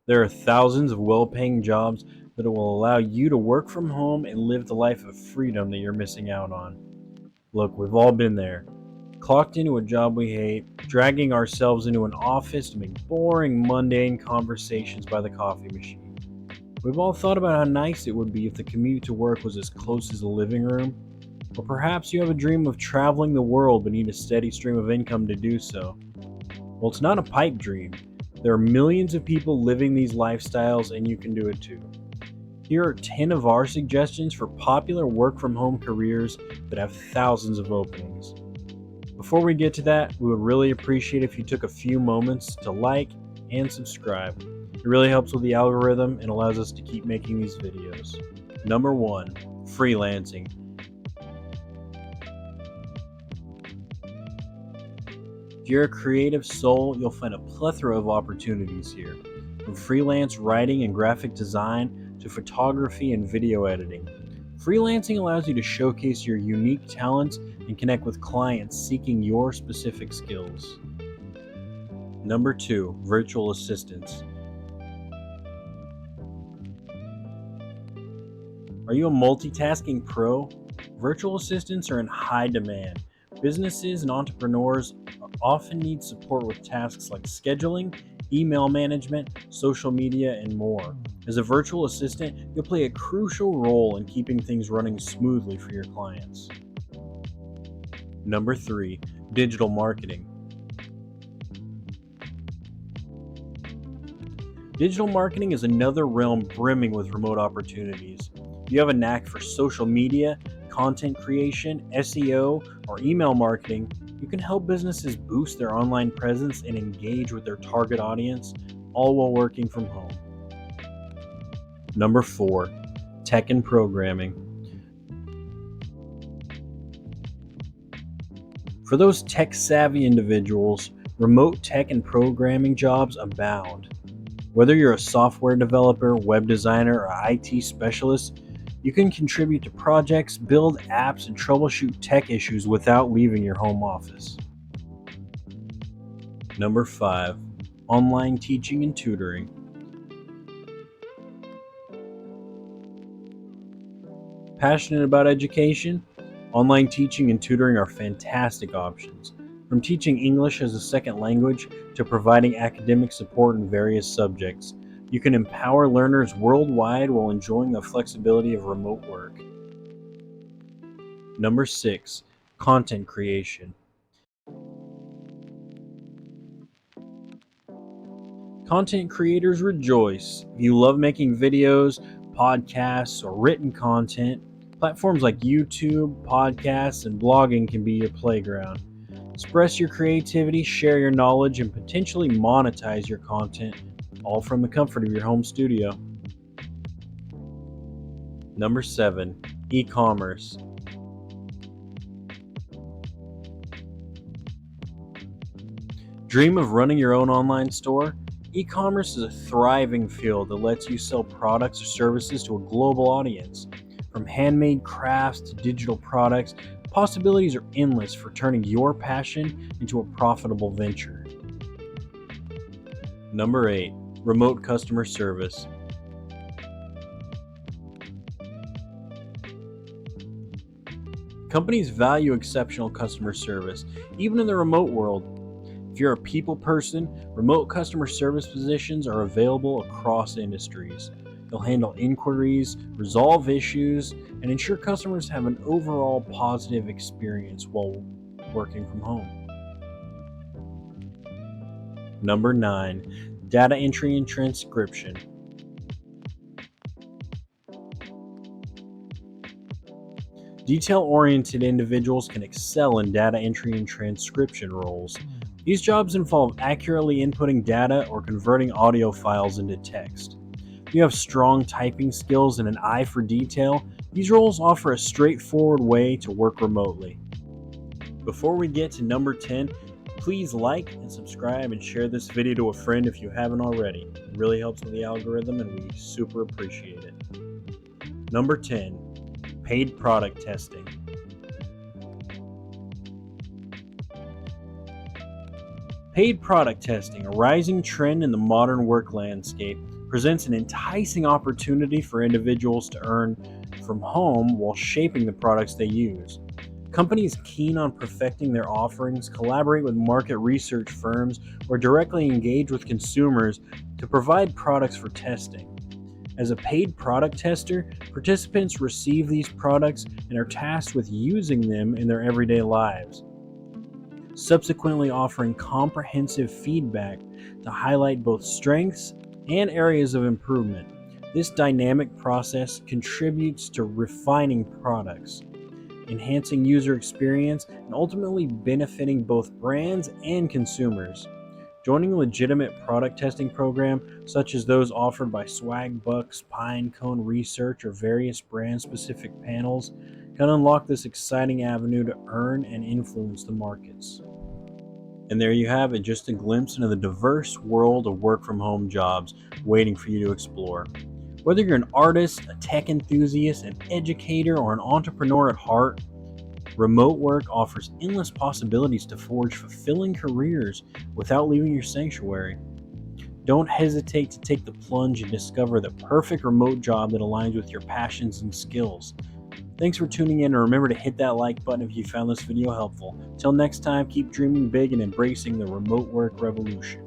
There are thousands of well-paying jobs that will allow you to work from home and live the life of freedom that you're missing out on. Look, we've all been there. Clocked into a job we hate, dragging ourselves into an office to make boring, mundane conversations by the coffee machine. We've all thought about how nice it would be if the commute to work was as close as the living room. Or perhaps you have a dream of traveling the world but need a steady stream of income to do so. Well, it's not a pipe dream. There are millions of people living these lifestyles, and you can do it too. Here are 10 of our suggestions for popular work from home careers that have thousands of openings. Before we get to that, we would really appreciate if you took a few moments to like and subscribe. It really helps with the algorithm and allows us to keep making these videos. Number 1, freelancing. If you're a creative soul, you'll find a plethora of opportunities here, from freelance writing and graphic design to photography and video editing. Freelancing allows you to showcase your unique talents and connect with clients seeking your specific skills. Number 2, virtual assistants. Are you a multitasking pro? Virtual assistants are in high demand. Businesses and entrepreneurs often need support with tasks like scheduling, email management, social media, and more. As a virtual assistant, you'll play a crucial role in keeping things running smoothly for your clients. Number 3, digital marketing. Digital marketing is another realm brimming with remote opportunities. If you have a knack for social media, content creation, SEO, or email marketing, you can help businesses boost their online presence and engage with their target audience, all while working from home. Number 4, tech and programming. For those tech-savvy individuals, remote tech and programming jobs abound. Whether you're a software developer, web designer, or IT specialist, you can contribute to projects, build apps, and troubleshoot tech issues without leaving your home office. Number 5, online teaching and tutoring. Passionate about education? Online teaching and tutoring are fantastic options. From teaching English as a second language to providing academic support in various subjects, you can empower learners worldwide while enjoying the flexibility of remote work. Number 6, content creation. Content creators rejoice. If you love making videos, podcasts, or written content, platforms like YouTube, podcasts, and blogging can be your playground. Express your creativity, share your knowledge, and potentially monetize your content, all from the comfort of your home studio. Number 7, e-commerce. Dream of running your own online store? E-commerce is a thriving field that lets you sell products or services to a global audience. From handmade crafts to digital products, possibilities are endless for turning your passion into a profitable venture. Number 8, remote customer service. Companies value exceptional customer service, even in the remote world. If you're a people person, remote customer service positions are available across industries. They'll handle inquiries, resolve issues, and ensure customers have an overall positive experience while working from home. Number 9, data entry and transcription. Detail-oriented individuals can excel in data entry and transcription roles. These jobs involve accurately inputting data or converting audio files into text. If you have strong typing skills and an eye for detail, these roles offer a straightforward way to work remotely. Before we get to number 10, please like and subscribe and share this video to a friend if you haven't already. It really helps with the algorithm and we super appreciate it. Number 10, paid product testing. Paid product testing, a rising trend in the modern work landscape. presents an enticing opportunity for individuals to earn from home while shaping the products they use. Companies keen on perfecting their offerings collaborate with market research firms or directly engage with consumers to provide products for testing. As a paid product tester, participants receive these products and are tasked with using them in their everyday lives, subsequently offering comprehensive feedback to highlight both strengths and areas of improvement. This dynamic process contributes to refining products, enhancing user experience, and ultimately benefiting both brands and consumers. Joining a legitimate product testing program, such as those offered by Swagbucks, Pinecone Research, or various brand specific panels, can unlock this exciting avenue to earn and influence the markets. And there you have it, just a glimpse into the diverse world of work from home jobs waiting for you to explore. Whether you're an artist, a tech enthusiast, an educator, or an entrepreneur at heart, remote work offers endless possibilities to forge fulfilling careers without leaving your sanctuary. Don't hesitate to take the plunge and discover the perfect remote job that aligns with your passions and skills. Thanks for tuning in, and remember to hit that like button if you found this video helpful. Till next time, keep dreaming big and embracing the remote work revolution.